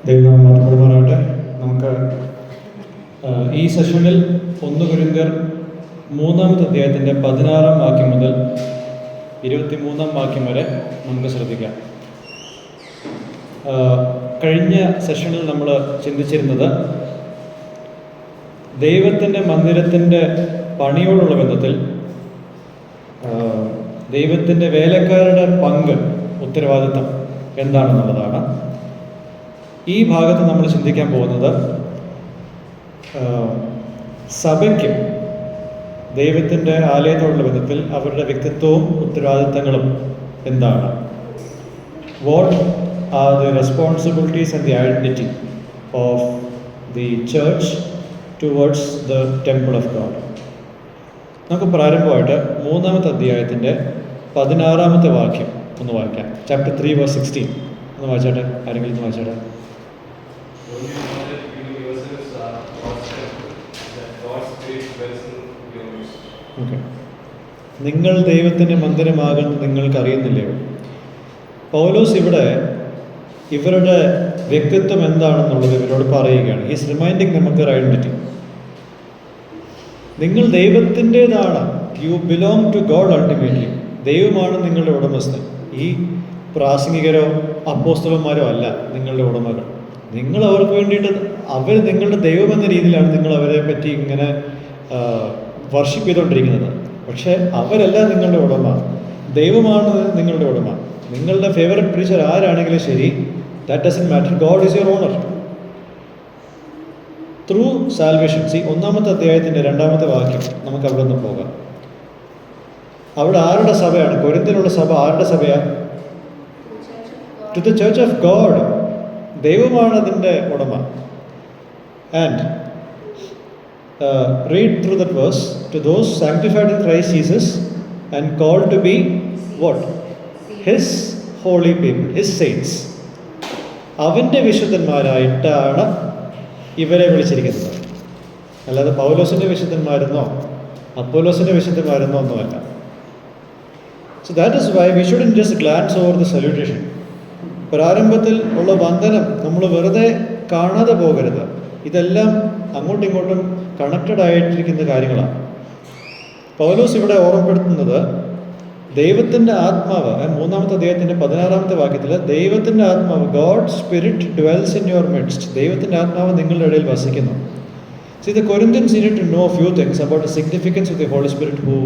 ദൈവനാമം മഹത്വപ്പെടുമാറാകട്ടെ. നമുക്ക് ഈ സെഷനിൽ 1 കൊരിന്ത്യർ 3-ാമത്തെ അധ്യായത്തിൻ്റെ 16-ാം വാക്യം മുതൽ 23-ാം വാക്യം വരെ നമുക്ക് ശ്രദ്ധിക്കാം. കഴിഞ്ഞ സെഷനിൽ നമ്മൾ ചിന്തിച്ചിരുന്നത് ദൈവത്തിൻ്റെ മന്ദിരത്തിൻ്റെ പണിയോടുള്ള ബന്ധത്തിൽ ദൈവത്തിൻ്റെ വേലക്കാരുടെ പങ്ക്, ഉത്തരവാദിത്തം എന്താണെന്നുള്ളതാണ്. ഈ ഭാഗത്ത് നമ്മൾ ചിന്തിക്കാൻ പോകുന്നത് സഭയ്ക്കും ദൈവത്തിൻ്റെ ആലയത്തോടുള്ള ബന്ധത്തിൽ അവരുടെ വ്യക്തിത്വവും ഉത്തരവാദിത്തങ്ങളും എന്താണ്. What are the responsibilities and the identity of the church towards the temple of God. നമുക്ക് പ്രാരംഭമായിട്ട് 3-ാമത്തെ അധ്യായത്തിൻ്റെ 16-ാമത്തെ വാക്യം ഒന്ന് വായിക്കാം. ചാപ്റ്റർ 3 വേഴ്സ് 16 ഒന്ന് വായിച്ചാട്ടെ. ആരെങ്കിലും ഒന്ന് വായിച്ചാട്ടെ. ഓക്കെ. നിങ്ങൾ ദൈവത്തിൻ്റെ മന്ദിരമാകുന്നത് നിങ്ങൾക്കറിയുന്നില്ലയോ? പൗലോസ് ഇവിടെ ഇവരുടെ വ്യക്തിത്വം എന്താണെന്നുള്ളത് ഇവരോട് പറയുകയാണ്. ഹീസ് റിമൈൻഡിങ് നമുക്ക് ഐഡൻറ്റിറ്റി. നിങ്ങൾ ദൈവത്തിൻ്റെതാണ്. You belong to God ultimately. ദൈവമാണ് നിങ്ങളുടെ ഉടമസ്ഥൻ. ഈ പ്രാസംഗികരോ അപ്പോസ്തലന്മാരോ അല്ല നിങ്ങളുടെ ഉടമകൾ. നിങ്ങൾ അവർക്ക് വേണ്ടിയിട്ട്, അവർ നിങ്ങളുടെ ദൈവം എന്ന രീതിയിലാണ് നിങ്ങൾ അവരെ പറ്റി ഇങ്ങനെ വർഷിപ്പ് ചെയ്തുകൊണ്ടിരിക്കുന്നത്. പക്ഷേ അവരല്ല നിങ്ങളുടെ ഉടമ, ദൈവമാണ് നിങ്ങളുടെ ഉടമ. നിങ്ങളുടെ ഫേവററ്റ് പ്രീച്ചർ ആരാണെങ്കിലും ശരി, that doesn't matter. God is your owner through salvation. 1-ാമത്തെ അധ്യായത്തിൻ്റെ 2-ാമത്തെ വാക്യം നമുക്ക് അവിടെ നിന്ന് പോകാം. അവിടെ ആരുടെ സഭയാണ്? കൊരിന്ത്യയിലുള്ള സഭ ആരുടെ സഭയാണ്? To the church of God. ദൈവമാണ് അതിൻ്റെ ഉടമ. And read through that verse. To those sanctified in Christ Jesus and called to be what? His holy people, His saints. അവൻ്റെ വിശുദ്ധന്മാരായിട്ടാണ് ഇവരെ വിളിച്ചിരിക്കുന്നത്. അല്ലാതെ പൗലോസിൻ്റെ വിശുദ്ധന്മാരെന്നോ അപ്പോലോസിൻ്റെ വിശുദ്ധന്മാരെന്നോ ഒന്നുമല്ല. So that is why we shouldn't just glance over the salutation. പ്രാരംഭത്തിൽ ഉള്ള വന്ദനം നമ്മൾ വെറുതെ കാണാതെ പോകരുത്. ഇതെല്ലാം അങ്ങോട്ടും ഇങ്ങോട്ടും കണക്റ്റഡ് ആയിട്ടിരിക്കുന്ന കാര്യങ്ങളാണ്. പൗലോസ് ഇവിടെ ഓർമ്മപ്പെടുത്തുന്നത് ദൈവത്തിൻ്റെ ആത്മാവ്. 3-ാമത്തെ അധ്യായത്തിൻ്റെ 16-ാമത്തെ വാക്യത്തിൽ ദൈവത്തിൻ്റെ ആത്മാവ്, God spirit dwells in your midst. ദൈവത്തിൻ്റെ ആത്മാവ് നിങ്ങളുടെ ഇടയിൽ വസിക്കുന്നു. See, the Corinthians needed to know a few things about the significance of the Holy Spirit who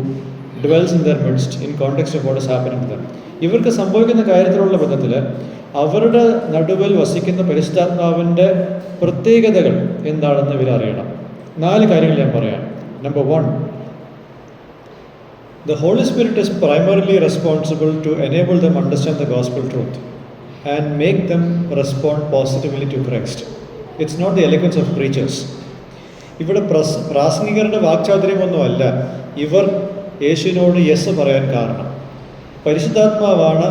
dwells in their midst in context of what is happening to them. ഇവർക്ക് സംഭവിക്കുന്ന കാര്യത്തിലുള്ള ബന്ധത്തിൽ അവരുടെ നടുവിൽ വസിക്കുന്ന പരിശുദ്ധാത്മാവിൻ്റെ പ്രത്യേകതകൾ എന്താണെന്ന് ഇവരറിയണം. 4 കാര്യങ്ങൾ ഞാൻ പറയാം. Number 1, the Holy Spirit is primarily responsible to enable them understand the gospel truth and make them respond positively to Christ. It's not the eloquence of preachers. ഇവിടെ പ്രാസംഗികരുടെ വാക്ചാതുര്യമൊന്നുമല്ല ഇവർ യേശുവിനോട് യെസ് പറയാൻ കാരണം. പരിശുദ്ധാത്മാവാണ്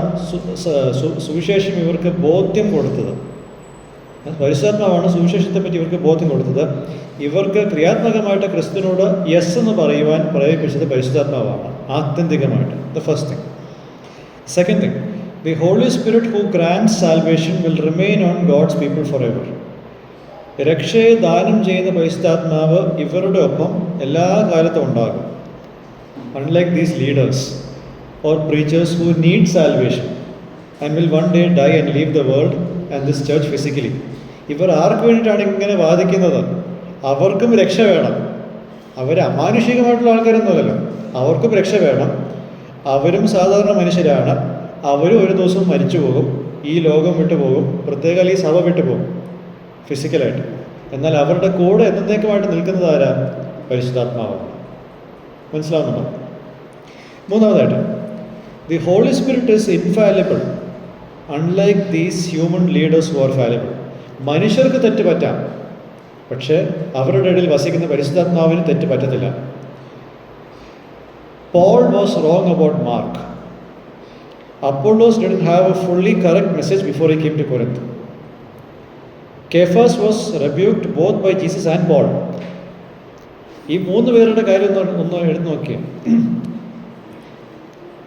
സുവിശേഷം ഇവർക്ക് ബോധ്യം കൊടുത്തത്. പരിശുദ്ധാത്മാവാണ് സുവിശേഷത്തെപ്പറ്റി ഇവർക്ക് ബോധ്യം കൊടുത്തത്. ഇവർക്ക് ക്രിയാത്മകമായിട്ട് ക്രിസ്തുവിനോട് യെസ് എന്ന് പറയുവാൻ പ്രേരിപ്പിച്ചത് പരിശുദ്ധാത്മാവാണ് ആത്യന്തികമായിട്ട്. The first thing. Second thing, the holy Spirit who grants salvation will remain on God's people forever. രക്ഷയെ ദാനം ചെയ്യുന്ന പരിശുദ്ധാത്മാവ് ഇവരുടെ ഒപ്പം എല്ലാ കാലത്തും ഉണ്ടാകും. Unlike these leaders or preachers who need salvation and will one day die and leave the world and this church physically. ഇവർ ആർക്ക് വേണ്ടിയിട്ടാണ് ഇങ്ങനെ വാദിക്കുന്നത്? അവർക്കും രക്ഷ വേണം. അവർ അമാനുഷികമായിട്ടുള്ള ആൾക്കാരൊന്നുമല്ലല്ലോ. അവർക്കും രക്ഷ വേണം. അവരും സാധാരണ മനുഷ്യരാണ്. അവരും ഒരു ദിവസം മരിച്ചു പോകും, ഈ ലോകം വിട്ടു പോകും, പ്രത്യേകം ഈ സഭ വിട്ടു പോകും ഫിസിക്കലായിട്ട്. എന്നാൽ അവരുടെ കൂടെ എന്നേക്കുമായിട്ട് നിൽക്കുന്നത് ആരാ? പരിശുദ്ധാത്മാവാണ്. മനസ്സിലാവുന്നുണ്ടോ? മൂന്നാമതായിട്ട്, the Holy Spirit is infallible unlike these human leaders who are fallible. മനുഷ്യർക്ക് തെറ്റ് പറ്റാം, പക്ഷേ അവരുടെ ഇടയിൽ വസിക്കുന്ന പരിശുദ്ധാത്മാവിന് തെറ്റ് പറ്റത്തില്ല. Paul was wrong about Mark. Apollos didn't have a fully correct message before he came to Corinth. Cephas was rebuked both by Jesus and Paul. ഈ 3 പേരുടെ കാര്യം ഒന്ന് എടുത്ത് നോക്കിയേ.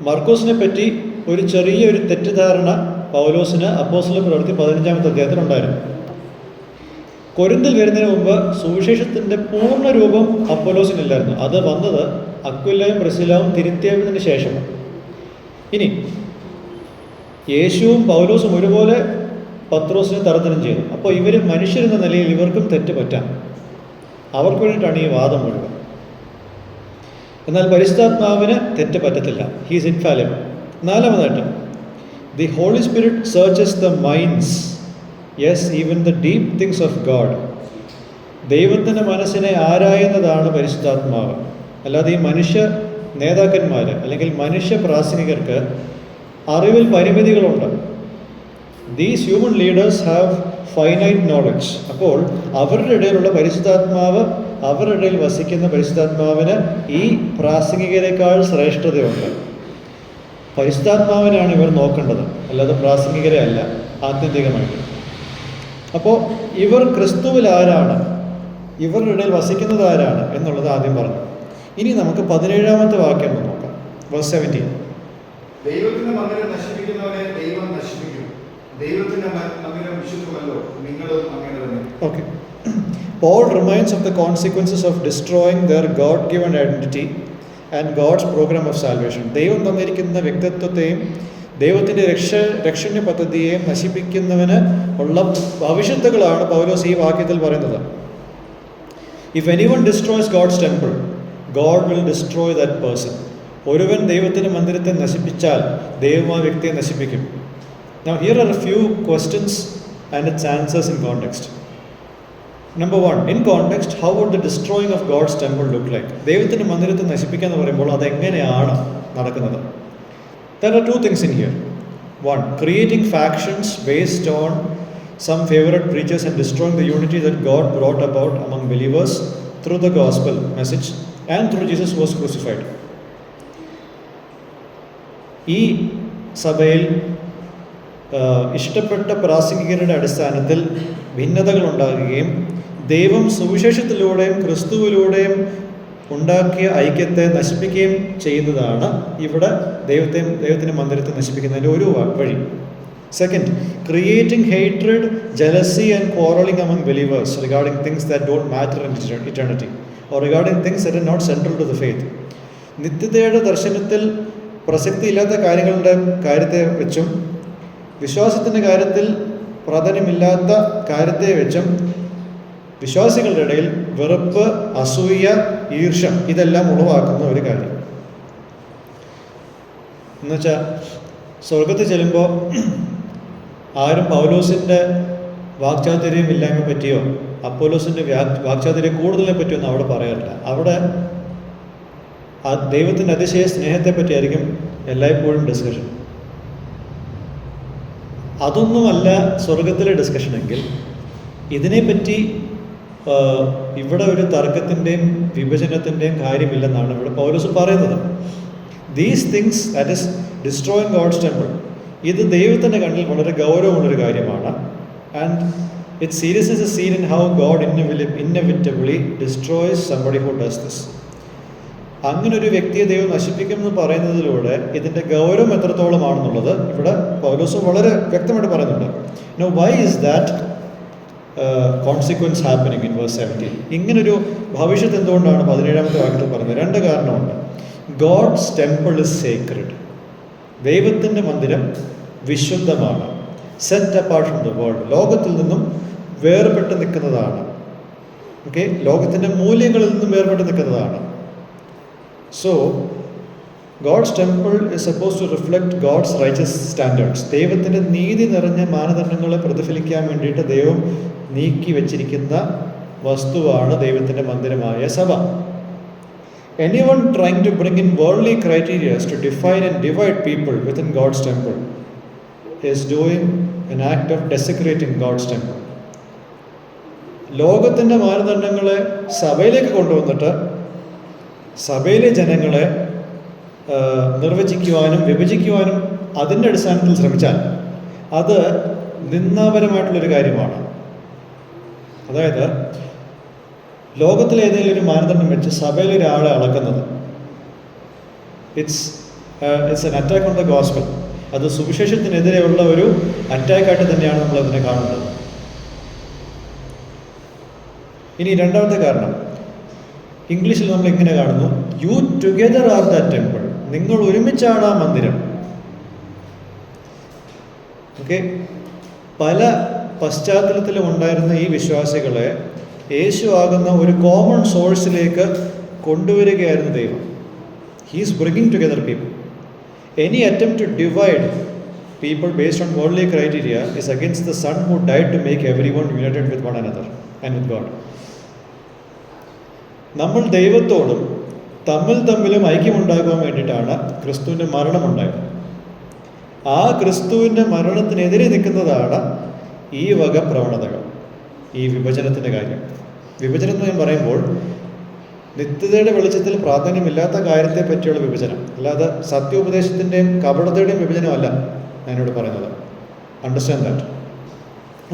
മർക്കോസിനെ പറ്റി ഒരു ചെറിയൊരു തെറ്റിദ്ധാരണ പൗലോസിന് അപ്പോസ്തല പ്രവൃത്തി 15-ാമത്തെ അധ്യായത്തിൽ ഉണ്ടായിരുന്നു. കൊരിന്തിൽ വരുന്നതിന് മുമ്പ് സുവിശേഷത്തിൻ്റെ പൂർണ്ണ രൂപം അപ്പൊലോസിനില്ലായിരുന്നു. അത് വന്നത് അക്വിലയും പ്രിസ്കില്ലയും തിരുത്തിയതിന് ശേഷമാണ്. ഇനി യേശുവും പൗലോസും ഒരുപോലെ പത്രോസിനെ തർജ്ജനം ചെയ്തു. അപ്പോൾ ഇവർ മനുഷ്യരെന്ന നിലയിൽ ഇവർക്കും തെറ്റ് പറ്റാം. അവർക്ക് വേണ്ടിയിട്ടാണ് ഈ വാദം മുഴുവൻ. എന്നാൽ പരിശുദ്ധാത്മാവിന് തെറ്റ് പറ്റത്തില്ല. He's infallible. നാലാമതായിട്ട്, the holy spirit searches the minds, yes even the deep things of God. ദൈവത്തിൻ്റെ മനസ്സിനെ ആരായുന്നതാണ് പരിശുദ്ധാത്മാവ്. അല്ലാതെ ഈ മനുഷ്യ നേതാക്കന്മാർ അല്ലെങ്കിൽ മനുഷ്യ പ്രാസംഗികർക്ക് അറിവിൽ പരിമിതികളുണ്ട്. These human leaders have finite knowledge. അപ്പോൾ അവരുടെ ഇടയിലുള്ള പരിശുദ്ധാത്മാവ്, അവരുടെ ഇടയിൽ വസിക്കുന്ന പരിശുദ്ധാത്മാവിന് ഈ പ്രാസംഗികരെക്കാൾ ശ്രേഷ്ഠതയുണ്ട്. പരിശുദ്ധാത്മാവിനാണ് ഇവർ നോക്കേണ്ടത്, അല്ലാതെ പ്രാസംഗികരെ അല്ല ആത്യന്തികമായിട്ട്. അപ്പോൾ ഇവർ ക്രിസ്തുവിൽ ആരാണ്, ഇവരുടെ ഇടയിൽ വസിക്കുന്നത് ആരാണ് എന്നുള്ളത് ആദ്യം പറഞ്ഞു. ഇനി നമുക്ക് 17-ാമത്തെ വാക്യം ഒന്ന് നോക്കാം. വേഴ്സ് 17. ദൈവത്തിന്റെ മന്ദിരം നശിപ്പിക്കുന്നവരെ ദൈവം നശിപ്പിക്കും. ദൈവത്തിന്റെ മന്ദിരം വിശുദ്ധമല്ലോ, നിങ്ങളും അങ്ങനെ തന്നെ. Okay. Paul reminds of the consequences of destroying their God-given identity and God's program of salvation. ദൈവം തന്നിരിക്കുന്ന വ്യക്തിത്വത്തെയും ദൈവത്തിൻ്റെ രക്ഷണ്യ പദ്ധതിയെയും നശിപ്പിക്കുന്നവന് ഉള്ള ഭവിഷ്യത്തുകളാണ് പൗലോസ് ഈ വാക്യത്തിൽ പറയുന്നത്. If anyone destroys God's temple, God will destroy that person. ഒരുവൻ ദൈവത്തിൻ്റെ മന്ദിരത്തെ നശിപ്പിച്ചാൽ ദൈവം ആ വ്യക്തിയെ നശിപ്പിക്കും. Now here are a few questions and its answers in context. Number 1, in context, how would the destroying of God's temple look like? ദൈവത്തിൻ്റെ മന്ദിരത്തെ നശിപ്പിക്കുക എന്ന് പറയുമ്പോൾ അതെങ്ങനെയാണ് നടക്കുന്നത്? There are two things in here. One, creating factions based on some favorite preachers and destroying the unity that God brought about among believers through the gospel message and through Jesus who was crucified. ഈ സഭയിൽ ഇഷ്ടപ്പെട്ട പ്രാസംഗികരുടെ അടിസ്ഥാനത്തിൽ ഭിന്നതകൾ ഉണ്ടാകുകയും ദൈവം സുവിശേഷത്തിലൂടെയും ക്രിസ്തുവിലൂടെയും ഉണ്ടാക്കിയ ഐക്യത്തെ നശിപ്പിക്കുകയും ചെയ്യുന്നതാണ് ഇവിടെ ദൈവത്തിൻ്റെ മന്ദിരത്തെ നശിപ്പിക്കുന്നതിൻ്റെ ഒരു വഴി. Second, creating hatred, jealousy and quarreling among believers regarding things that don't matter in eternity or regarding things that are not central to the faith. നിത്യതയുടെ ദർശനത്തിൽ പ്രസക്തിയില്ലാത്ത കാര്യത്തെ വെച്ചും വിശ്വാസത്തിൻ്റെ കാര്യത്തിൽ പ്രാധാന്യമില്ലാത്ത കാര്യത്തെ വെച്ചും വിശ്വാസികളുടെ ഇടയിൽ വെറുപ്പ്, അസൂയ, ഈർഷ്യം ഇതെല്ലാം ഉളവാക്കുന്ന ഒരു കാര്യം. എന്നുവെച്ചാൽ സ്വർഗത്തിൽ ചെല്ലുമ്പോൾ ആരും പൗലോസിൻ്റെ വാക്ചാതുര്യം ഇല്ലായ്മ പറ്റിയോ അപ്പോലോസിൻ്റെ വാക്ചാതുര്യം കൂടുതലിനെ പറ്റിയൊന്നും അവിടെ പറയാറില്ല. അവിടെ ആ ദൈവത്തിൻ്റെ അതിശയ സ്നേഹത്തെ പറ്റിയായിരിക്കും എല്ലായ്പ്പോഴും ഡിസ്കഷൻ. അതൊന്നുമല്ല സ്വർഗത്തിലെ ഡിസ്കഷനെങ്കിൽ ഇതിനെപ്പറ്റി ഇവിടെ ഒരു തർക്കത്തിൻ്റെയും വിഭജനത്തിൻ്റെയും കാര്യമില്ലെന്നാണ് ഇവിടെ പൗലോസ് പറയുന്നത്. These things, that is destroying God's temple, ഇത് ദൈവത്തിൻ്റെ കണ്ണിൽ വളരെ ഗൗരവമുള്ളൊരു കാര്യമാണ്. And its seriousness is seen in how God inevitably destroys somebody who does this. അങ്ങനെ ഒരു വ്യക്തിയെ ദൈവം നശിപ്പിക്കുമെന്ന് പറയുന്നതിലൂടെ ഇതിൻ്റെ ഗൗരവം എത്രത്തോളമാണെന്നുള്ളത് ഇവിടെ പൗലോസ് വളരെ വ്യക്തമായിട്ട് പറയുന്നുണ്ട്. No why is that consequence happening in verse 17? ഇങ്ങനൊരു ഭവിഷ്യത്ത് എന്തുകൊണ്ടാണ് 17-ാമത്തെ വാക്യത്തിൽ പറയുന്നത്? രണ്ട് കാരണമുണ്ട്. God's temple is sacred. ദൈവത്തിൻ്റെ മന്ദിരം വിശുദ്ധമാണ്. Set apart from the world, ലോകത്തിൽ നിന്നും വേർപെട്ട് നിൽക്കുന്നതാണ്. ഓക്കെ, ലോകത്തിൻ്റെ മൂല്യങ്ങളിൽ നിന്നും വേർപെട്ട് നിൽക്കുന്നതാണ്. So, God's temple is supposed to reflect God's righteous standards. ദൈവത്തിൻ്റെ നീതി നിറഞ്ഞ മാനദണ്ഡങ്ങളെ പ്രതിഫലിക്കാൻ വേണ്ടിയിട്ട് ദൈവം നീക്കി വെച്ചിരിക്കുന്ന വസ്തുവാണ് ദൈവത്തിൻ്റെ മന്ദിരമായ സഭ. Anyone trying to bring in worldly criteria to define and divide people within God's temple is doing an act of desecrating God's temple. ലോകത്തിൻ്റെ മാനദണ്ഡങ്ങളെ സഭയിലേക്ക് കൊണ്ടുവന്നിട്ട് സഭയിലെ ജനങ്ങളെ നിർവചിക്കുവാനും വിഭജിക്കുവാനും അതിൻ്റെ അടിസ്ഥാനത്തിൽ ശ്രമിച്ചാൽ അത് നിന്ദാപരമായിട്ടുള്ളൊരു കാര്യമാണ്. അതായത് ലോകത്തിലെ ഏതെങ്കിലും ഒരു മാനദണ്ഡം വെച്ച് സഭയിലെ ഒരാളെ അളക്കുന്നത് it's an attack on the gospel. അത് സുവിശേഷത്തിനെതിരെയുള്ള ഒരു അറ്റാക്കായിട്ട് തന്നെയാണ് നമ്മളതിനെ കാണുന്നത്. ഇനി രണ്ടാമത്തെ കാരണം, ഇംഗ്ലീഷിൽ നമ്മൾ ഇങ്ങനെ കാണുന്നു, you together are the temple. നിങ്ങൾ ഒരുമിച്ചാണ് ആ മന്ദിരം. ഓക്കെ, പല പശ്ചാത്തലത്തിലും ഉണ്ടായിരുന്ന ഈ വിശ്വാസികളെ യേശു ആകുന്ന ഒരു കോമൺ സോഴ്സിലേക്ക് കൊണ്ടുവരികയായിരുന്നു ദൈവം. He is bringing together people. Any attempt to divide people based on worldly criteria is against the Son who died to make everyone united with one another and with God. നമ്മൾ ദൈവത്തോടും തമ്മിലും ഐക്യമുണ്ടാകാൻ വേണ്ടിയിട്ടാണ് ക്രിസ്തുവിൻ്റെ മരണമുണ്ടായത്. ആ ക്രിസ്തുവിൻ്റെ മരണത്തിനെതിരെ നിൽക്കുന്നതാണ് ഈ വക പ്രവണതകൾ, ഈ വിഭജനത്തിൻ്റെ കാര്യം. വിഭജനം എന്ന് ഞാൻ പറയുമ്പോൾ നിത്യതയുടെ വെളിച്ചത്തിൽ പ്രാധാന്യമില്ലാത്ത കാര്യത്തെ പറ്റിയുള്ള വിഭജനം, അല്ലാതെ സത്യോപദേശത്തിൻ്റെയും കപടതയുടെയും വിഭജനമല്ല ഞാനിവിടെ പറയുന്നത്. Understand that.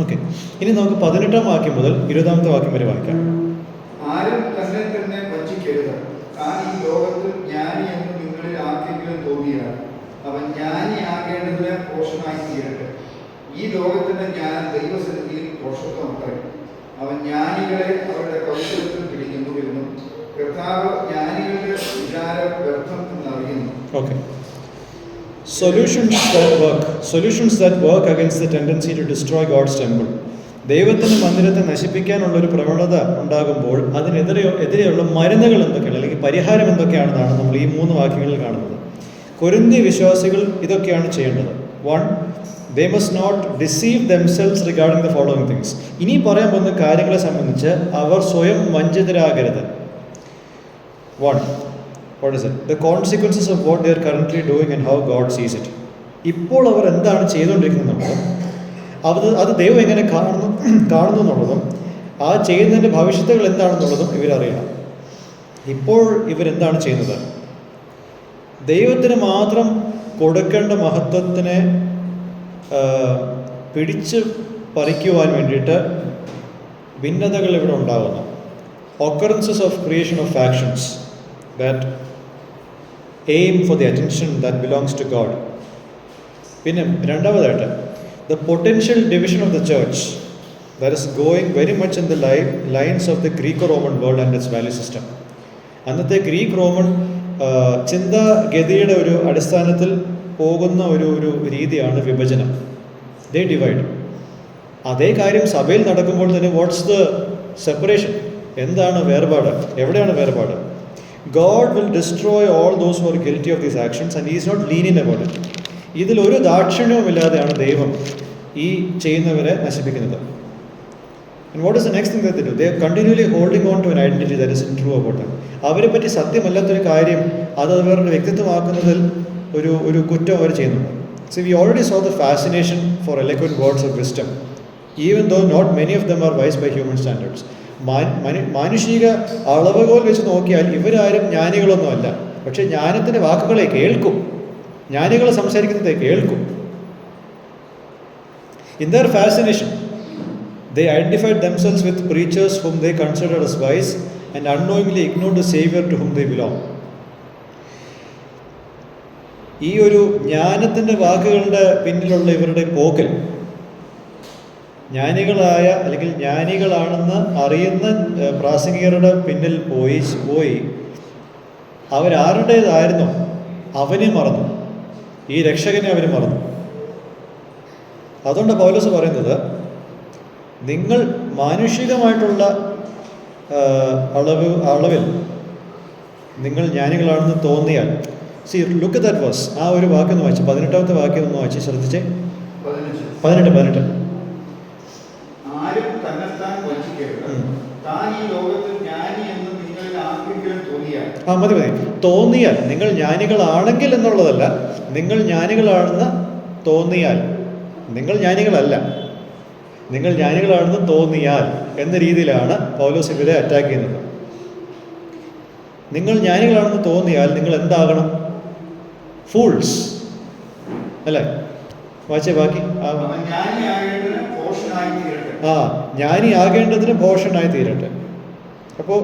ഓക്കെ, ഇനി നമുക്ക് 18-ാം വാക്യം മുതൽ 20-ാമത്തെ വാക്യം വരെ വായിക്കാം. ആരും തന്നെ തന്നെ വഞ്ചിക്കരുത്. താൻ ഈ ലോകത്തിൽ ജ്ഞാനി എന്ന് നിങ്ങളിൽ ആർക്കെങ്കിലും തോന്നിയാൽ അവൻ ജ്ഞാനിയാകേണ്ടതിന് പോഷനായി തീരട്ടെ. ഈ ലോകത്തിന്റെ ജ്ഞാനം ദൈവസന്നിധിയിൽ പോഷത്വമത്രേ. അവൻ ജ്ഞാനികളെ അവരുടെ കൗശലത്തിൽ പിടിക്കുന്നു എന്നും കർത്താവ് ജ്ഞാനികളുടെ വിചാരം വ്യർത്ഥം എന്നറിയുന്നു. Okay, solutions that work against the tendency to destroy God's temple. ദൈവത്തിൻ്റെ മന്ദിരത്തെ നശിപ്പിക്കാനുള്ളൊരു പ്രവണത ഉണ്ടാകുമ്പോൾ അതിനെതിരെയുള്ള മരുന്നുകൾ എന്തൊക്കെയാണ്, അല്ലെങ്കിൽ പരിഹാരം എന്തൊക്കെയാണെന്നാണ് നമ്മൾ ഈ 3 വാക്യങ്ങളിൽ കാണുന്നത്. കൊരിന്ത്യ വിശ്വാസികൾ ഇതൊക്കെയാണ് ചെയ്യേണ്ടത്. 1. They must not deceive themselves regarding the following things. ഇനി പറയാൻ പോകുന്ന കാര്യങ്ങളെ സംബന്ധിച്ച് അവർ സ്വയം വഞ്ചിതരാകരുത്. 1. What is it? The consequences of what they are currently doing and how God sees it. ഇപ്പോൾ അവർ എന്താണ് ചെയ്തുകൊണ്ടിരിക്കുന്നത്, അത് ദൈവം എങ്ങനെ കാണുന്നു എന്നുള്ളതും ആ ചെയ്യുന്നതിൻ്റെ ഭവിഷ്യത്തുകൾ എന്താണെന്നുള്ളതും ഇവരറിയണം. ഇപ്പോൾ ഇവരെന്താണ് ചെയ്യുന്നത്? ദൈവത്തിന് മാത്രം കൊടുക്കേണ്ട മഹത്വത്തിനെ പിടിച്ച് പറിക്കുവാൻ വേണ്ടിയിട്ട് ഭിന്നതകൾ ഇവിടെ ഉണ്ടാകുന്നു. occurrences of creation of factions that aim for the attention that belongs to God. പിന്നെ രണ്ടാമതായിട്ട് the potential division of the church that is going very much in the lines of the Greco-Roman world and its value system. അന്നത്തെ Greek Roman ചിന്താഗതിയുടെ ഒരു അടിസ്ഥാനത്തിൽ പോകുന്ന ഒരു രീതിയാണ് വിഭജനം. ദേ divide. അതേ കാര്യം സഭയിൽ നടക്കുമ്പോൾ തന്നെ വാട്ട്സ് ദ സെപ്പറേഷൻ? എന്താണ് വേർപാട്? എവിടെയാണ് വേർപാട്? God will destroy all those who are guilty of these actions and he is not lenient about it. ഇതിലൊരു ദാക്ഷിണ്യവുമില്ലാതെയാണ് ദൈവം ഈ ചെയ്യുന്നവരെ നശിപ്പിക്കുന്നത്. And what is the next thing that they do? They are continually holding on to an identity that isn't true about them. അവരെ പറ്റി സത്യമല്ലാത്തൊരു കാര്യം അത് അവരുടെ വ്യക്തിത്വമാക്കുന്നതിൽ ഒരു കുറ്റം അവർ ചെയ്യുന്നുണ്ട്. See, we already saw the fascination for eloquent words of wisdom, even though not many of them are wise by human standards. മാനുഷിക അളവുകോൽ വെച്ച് നോക്കിയാൽ ഇവരാരും ജ്ഞാനികളൊന്നുമല്ല. പക്ഷേ ജ്ഞാനത്തിൻ്റെ വാക്കുകളെ കേൾക്കും, ജ്ഞാനികൾ സംസാരിക്കുന്നതെ കേൾക്കും. In their fascination, they identified themselves with preachers whom they considered as wise and unknowingly ignored the Savior to whom they belong. ഈ ഒരു ജ്ഞാനത്തിൻ്റെ വാക്കുകളുടെ പിന്നിലുള്ള ഇവരുടെ പോക്കൽ, ജ്ഞാനികളായ അല്ലെങ്കിൽ ജ്ഞാനികളാണെന്ന് അറിയുന്ന പ്രാസംഗികരുടെ പിന്നിൽ പോയി അവരാരുടേതായിരുന്നു അവനെ മറന്നു, ഈ രക്ഷകനെ അവർ മറന്നു. അതുകൊണ്ട് പൗലോസ് പറയുന്നത്, നിങ്ങൾ മാനുഷികമായിട്ടുള്ള അളവിൽ നിങ്ങൾ ജ്ഞാനികളാണെന്ന് തോന്നിയാൽ, see look at that verse. ആ ഒരു വാക്യം വായിച്ചു, 18-ാമത്തെ വാക്യം ഒന്ന് വായിച്ച് ശ്രദ്ധിച്ചേ. 18. ആരും തന്നെത്താൻ വഞ്ചിക്കരുത്. താൻ ഈ ലോകത്തിൽ ജ്ഞാനി എന്ന് നിങ്ങളിൽ ആർക്കെങ്കിലും തോന്നിയാൽ. മതി. തോന്നിയാൽ, നിങ്ങൾ ജ്ഞാനികളാണെങ്കിൽ എന്നുള്ളതല്ല, നിങ്ങൾ ജ്ഞാനികളാണെന്ന് തോന്നിയാൽ. നിങ്ങൾ ജ്ഞാനികളല്ല, നിങ്ങൾ ജ്ഞാനികളാണെന്ന് തോന്നിയാൽ എന്ന രീതിയിലാണ് പൗലോസ് ഇവരെ അറ്റാക്ക് ചെയ്യുന്നത്. നിങ്ങൾ ജ്ഞാനികളാണെന്ന് തോന്നിയാൽ നിങ്ങൾ എന്താകണം? ഫൂൾസ് അല്ലേ? വായിച്ചേ ബാക്കി. ജ്ഞാനിയാകേണ്ടതിന് ഭോഷനായി തീരട്ടെ. അപ്പോൾ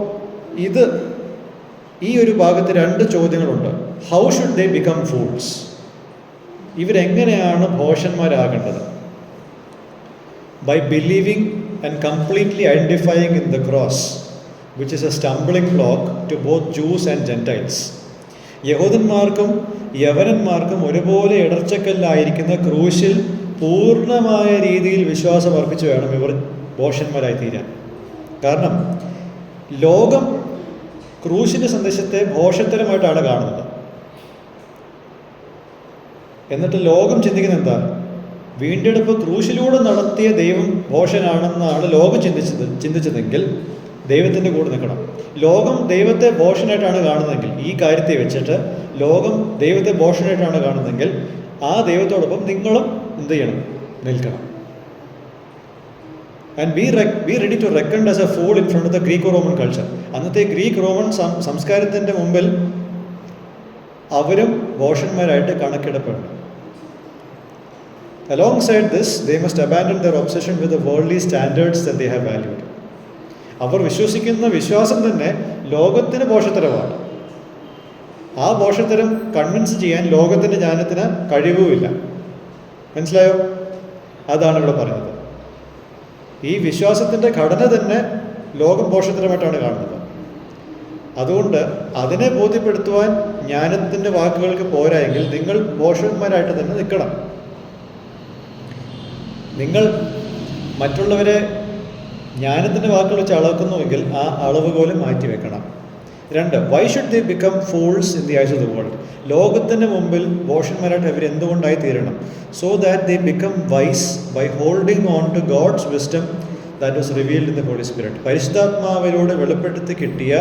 ഈ ഒരു ഭാഗത്ത് 2 ചോദ്യങ്ങളുണ്ട്. How should they become fools? ഇവരെങ്ങനെയാണ് ഭോഷന്മാരാകേണ്ടത്? By believing and completely identifying in the cross, which is a stumbling block to both Jews and Gentiles. യഹൂദന്മാർക്കും യവനന്മാർക്കും ഒരുപോലെ ഇടർച്ചക്കല്ലായിരിക്കുന്ന ക്രൂശിൽ പൂർണ്ണമായ രീതിയിൽ വിശ്വാസം അർപ്പിച്ചു വേണം ഇവർ ഭോഷന്മാരായി തീരാൻ. കാരണം ലോകം ക്രൂശിൻ്റെ സന്ദേശത്തെ ഭോഷത്തരമായിട്ടാണ് കാണുന്നത്. എന്നിട്ട് ലോകം ചിന്തിക്കുന്നത് എന്താ? വീണ്ടെടുപ്പ് ക്രൂശിലൂടെ നടത്തിയ ദൈവം ഭോഷനാണെന്നാണ് ലോകം ചിന്തിച്ചതെങ്കിൽ ദൈവത്തിൻ്റെ കൂടെ നിൽക്കണം. ലോകം ദൈവത്തെ ഭോഷനായിട്ടാണ് കാണുന്നതെങ്കിൽ, ഈ കാര്യത്തെ വെച്ചിട്ട് ലോകം ദൈവത്തെ ഭോഷനായിട്ടാണ് കാണുന്നതെങ്കിൽ ആ ദൈവത്തോടൊപ്പം നിങ്ങളും എന്ത് ചെയ്യണം? നിൽക്കണം. And be ready to reckoned as a fool in front of the Greek Roman culture. അന്നത്തെ ഗ്രീക്ക് റോമൻ സംസ്കാരത്തിൻ്റെ മുമ്പിൽ അവരും ഭോഷന്മാരായിട്ട് കണക്കിടപ്പെടണം. Alongside this, they must abandon their obsession with the worldly standards that they have valued. അവർ വിശ്വസിക്കുന്ന വിശ്വാസം തന്നെ ലോകത്തിന് ഭോഷത്തരമാണ്. ആ ഭോഷത്തരം convince ചെയ്യാൻ ലോകത്തിൻ്റെ ജ്ഞാനത്തിന് കഴിവുമില്ല. മനസ്സിലായോ? അതാണ് ഇവിടെ പറയുന്നത്. ഈ വിശ്വാസത്തിൻ്റെ ഘടന തന്നെ ലോകം ഭോഷത്തരമായിട്ടാണ് കാണുന്നത്. അതുകൊണ്ട് അതിനെ ബോധ്യപ്പെടുത്തുവാൻ ജ്ഞാനത്തിൻ്റെ വാക്കുകൾക്ക് പോരായെങ്കിൽ നിങ്ങൾ ഭോഷന്മാരായിട്ട് തന്നെ നിൽക്കണം. നിങ്ങൾ മറ്റുള്ളവരെ ജ്ഞാനത്തിൻ്റെ വാക്കുകൾ വെച്ച് അളക്കുന്നുവെങ്കിൽ ആ അളവുകോലും മാറ്റിവെക്കണം. 2, why should they become fools in the eyes of the world? ലോകത്തിൻ്റെ മുമ്പിൽ ഭോഷന്മാരായിട്ട് അവർ എന്തുകൊണ്ടായി തീരണം? So that they become wise by holding on to God's wisdom that was revealed in the holy spirit. പരിശുദ്ധാത്മാവിലൂടെ വെളിപ്പെടുത്തി കിട്ടിയ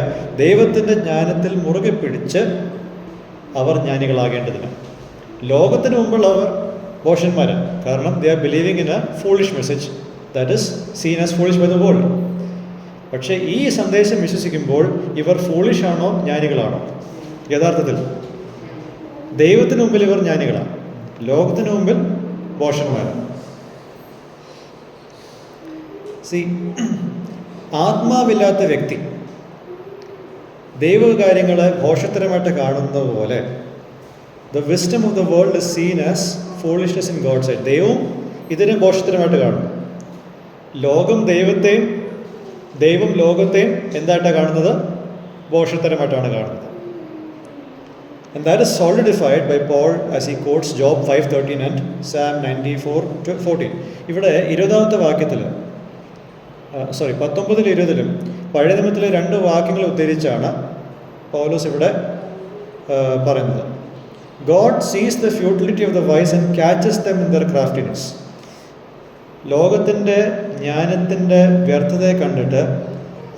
ദൈവത്തിൻ്റെ ജ്ഞാനത്തിൽ മുറുകെ പിടിച്ച് അവർ ജ്ഞാനികളാകേണ്ടതിന്. ലോകത്തിന് മുമ്പുള്ള അവർ ഭോഷന്മാരാണ്. കാരണം they are believing in a foolish message that is seen as foolish by the world. പക്ഷേ ഈ സന്ദേശം വിശ്വസിക്കുമ്പോൾ ഇവർ ഫൂളിഷ് ആണോ ജ്ഞാനികളാണോ? യഥാർത്ഥത്തിൽ ദൈവത്തിന് മുമ്പിൽ ഇവർ ജ്ഞാനികളാണ്, ലോകത്തിന് മുമ്പിൽ ഭോഷന്മാരാണ്. ആത്മാവില്ലാത്ത വ്യക്തി ദൈവകാര്യങ്ങളെ ഭോഷത്തരമായിട്ട് കാണുന്നത് പോലെ the wisdom of the world is seen as foolishness in God's sight. ദൈവം ഇതിനെ ഭോഷത്തരമായിട്ട് കാണും. ലോകം ദൈവത്തെയും ദൈവം ലോകത്തെയും എന്തായിട്ടാണ് കാണുന്നത്? ഭോഷത്തരമായിട്ടാണ് കാണുന്നത്. And that is solidified by Paul as he quotes Job 5:13 and Psalm 94:14. ഇവിടെ 20ാമത്തെ വാക്യത്തിൽ 19-20 പഴയ നിയമത്തിലെ 2 വാക്യങ്ങൾ ഉദ്ധരിച്ചാണ് പൗലോസ് ഇവിടെ പറയുന്നത്. God sees the futility of the wise and catches them in their craftiness. ലോകത്തിൻ്റെ ജ്ഞാനത്തിൻ്റെ വ്യർത്ഥതയെ കണ്ടിട്ട്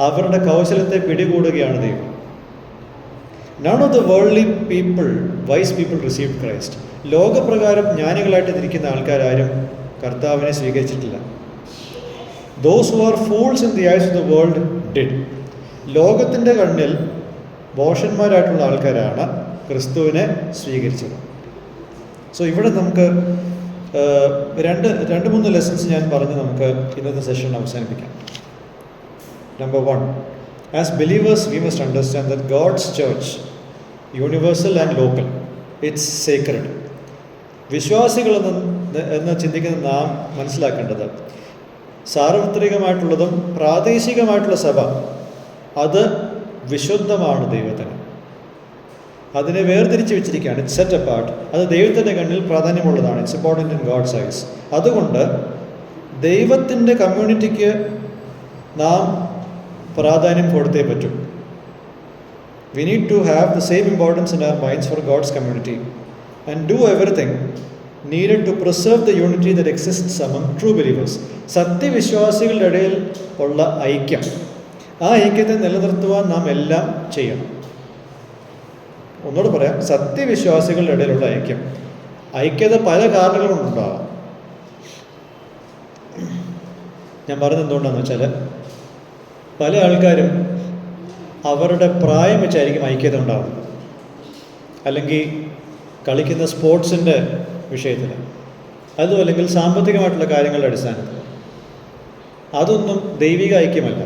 അവരുടെ കൗശലത്തെ പിടികൂടുകയാണ് ദൈവം. None of the worldly people, wise people received Christ. ലോകപ്രകാരം ജ്ഞാനികളായിട്ട് തിരിക്കുന്ന ആൾക്കാരും കർത്താവിനെ സ്വീകരിച്ചിട്ടില്ല. Those who are fools in the eyes of the world did. ലോകത്തിൻ്റെ കണ്ണിൽ ഭോഷന്മാരായിട്ടുള്ള ആൾക്കാരാണ് ക്രിസ്തുവിനെ സ്വീകരിച്ചത്. സോ ഇവിടെ നമുക്ക് 2-3 ലെസൺസ് ഞാൻ പറഞ്ഞ് നമുക്ക് ഇന്നത്തെ സെഷൻ അവസാനിപ്പിക്കാം. Number 1, as believers we must understand that God's church, universal and local, it's sacred. വിശ്വാസികൾ എന്ന് ചിന്തിക്കുന്ന നാം മനസ്സിലാക്കേണ്ടത് സാർവത്രികമായിട്ടുള്ളതും പ്രാദേശികമായിട്ടുള്ള സഭ അത് വിശുദ്ധമാണ് ദൈവത്തിന്. അതിനെ വേർതിരിച്ച് വെച്ചിരിക്കുകയാണ്. It's set apart. അത് ദൈവത്തിൻ്റെ കണ്ണിൽ പ്രാധാന്യമുള്ളതാണ്. It's important in God's eyes. അതുകൊണ്ട് ദൈവത്തിൻ്റെ കമ്മ്യൂണിറ്റിക്ക് നാം പ്രാധാന്യം കൊടുത്തേ പറ്റും. We need to have the same importance in our minds for God's community and do everything needed to preserve the unity that exists among true believers. സത്യവിശ്വാസികളുടെ ഇടയിൽ ഉള്ള ഐക്യം, ആ ഐക്യത്തെ നിലനിർത്തുവാൻ നാം എല്ലാം ചെയ്യണം. ഒന്നുകൂടെ പറയാം, സത്യവിശ്വാസികളുടെ ഇടയിലുള്ള ഐക്യത പല കാരണങ്ങളുണ്ടാവാം. ഞാൻ പറഞ്ഞത് എന്തുകൊണ്ടാണെന്ന് വെച്ചാൽ പല ആൾക്കാരും അവരുടെ പ്രായം വെച്ചായിരിക്കും ഐക്യത ഉണ്ടാകുന്നത്, അല്ലെങ്കിൽ കളിക്കുന്ന സ്പോർട്സിൻ്റെ വിഷയത്തിൽ, അതും അല്ലെങ്കിൽ സാമ്പത്തികമായിട്ടുള്ള കാര്യങ്ങളുടെ അടിസ്ഥാനത്തിൽ. അതൊന്നും ദൈവിക ഐക്യമല്ല.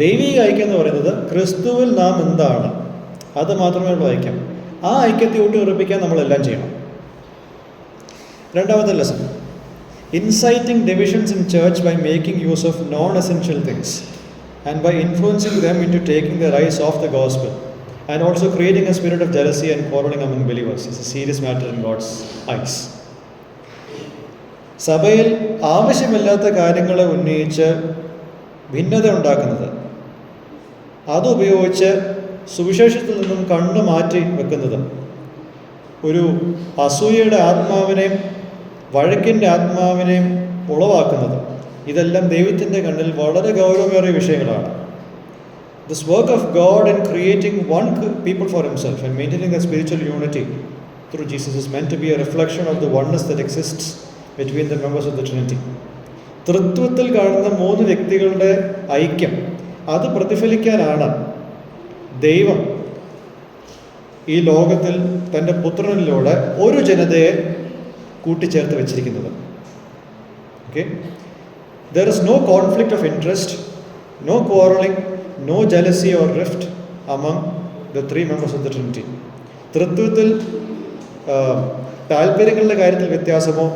ദൈവിക ഐക്യം എന്ന് പറയുന്നത് ക്രിസ്തുവിൽ നാം എന്താണ് അത് മാത്രമേ ഉള്ളൂ ഐക്യം. ആ ഐക്യത്തെ ഊട്ടി ഉറപ്പിക്കാൻ നമ്മളെല്ലാം ചെയ്യണം. 2ാമത്തെ lesson, inciting divisions in church by making use of non-essential things and by influencing them into taking their eyes off the gospel, and also creating a spirit of jealousy and quarreling among believers. It's a serious matter in God's eyes. സഭയിൽ ആവശ്യമില്ലാത്ത കാര്യങ്ങളെ ഉന്നയിച്ച് ഭിന്നത ഉണ്ടാക്കുന്നത്, അതുപയോഗിച്ച് സുവിശേഷത്തിൽ നിന്നും കണ്ണു മാറ്റി വെക്കുന്നത്, ഒരു അസൂയയുടെ ആത്മാവിനെയും വഴക്കിൻ്റെ ആത്മാവിനെയും ഉളവാക്കുന്നത്, ഇതെല്ലാം ദൈവത്തിൻ്റെ കണ്ണിൽ വളരെ ഗൗരവമേറിയ വിഷയങ്ങളാണ്. This work of God in creating one people for himself and maintaining a spiritual unity through Jesus is meant to be a reflection of the oneness that exists between the members of the Trinity. തൃത്വത്തിൽ കാണുന്ന മൂന്ന് വ്യക്തികളുടെ ഐക്യം, അത് പ്രതിഫലിക്കാനാണ് ദൈവം ഈ ലോകത്തിൽ തൻ്റെ പുത്രനിലൂടെ ഒരു ജനതയെ കൂട്ടിച്ചേർത്ത് വെച്ചിരിക്കുന്നത്. Okay, there is no conflict of interest, no quarreling, no jealousy or rift among the three members of the Trinity. തൃത്വത്തിൽ താല്പര്യങ്ങളുടെ കാര്യത്തിൽ വ്യത്യാസമോ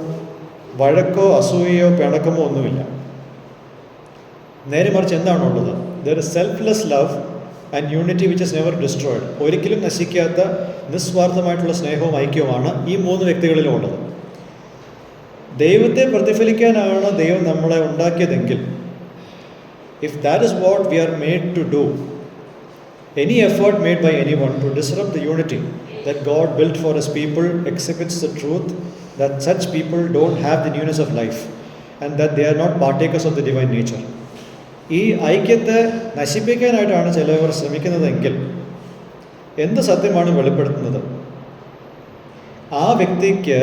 വഴക്കോ അസൂയയോ പിണക്കമോ ഒന്നുമില്ല. നേരെ മറിച്ച് എന്താണുള്ളത്? there is selfless love and unity which is never destroyed. ഒരിക്കലും നശിക്കാത്ത നിസ്വാർത്ഥമായിട്ടുള്ള സ്നേഹവും ഐക്യവുമാണ് ഈ മൂന്ന് വ്യക്തികളിലും ഉള്ളത്. ദൈവത്തെ പ്രതിഫലിക്കാനാണ് ദൈവം നമ്മളെ ഉണ്ടാക്കിയതെങ്കിൽ, if that is what we are made to do, any effort made by anyone to disrupt the unity that God built for his people exhibits the truth that such people don't have the newness of life and that they are not partakers of the divine nature. ഈ ഐക്യത്തെ നശിപ്പിക്കാനായിട്ടാണ് ചിലവർ ശ്രമിക്കുന്നതെങ്കിൽ എന്ത് സത്യമാണ് വെളിപ്പെടുത്തുന്നത്? ആ വ്യക്തിക്ക്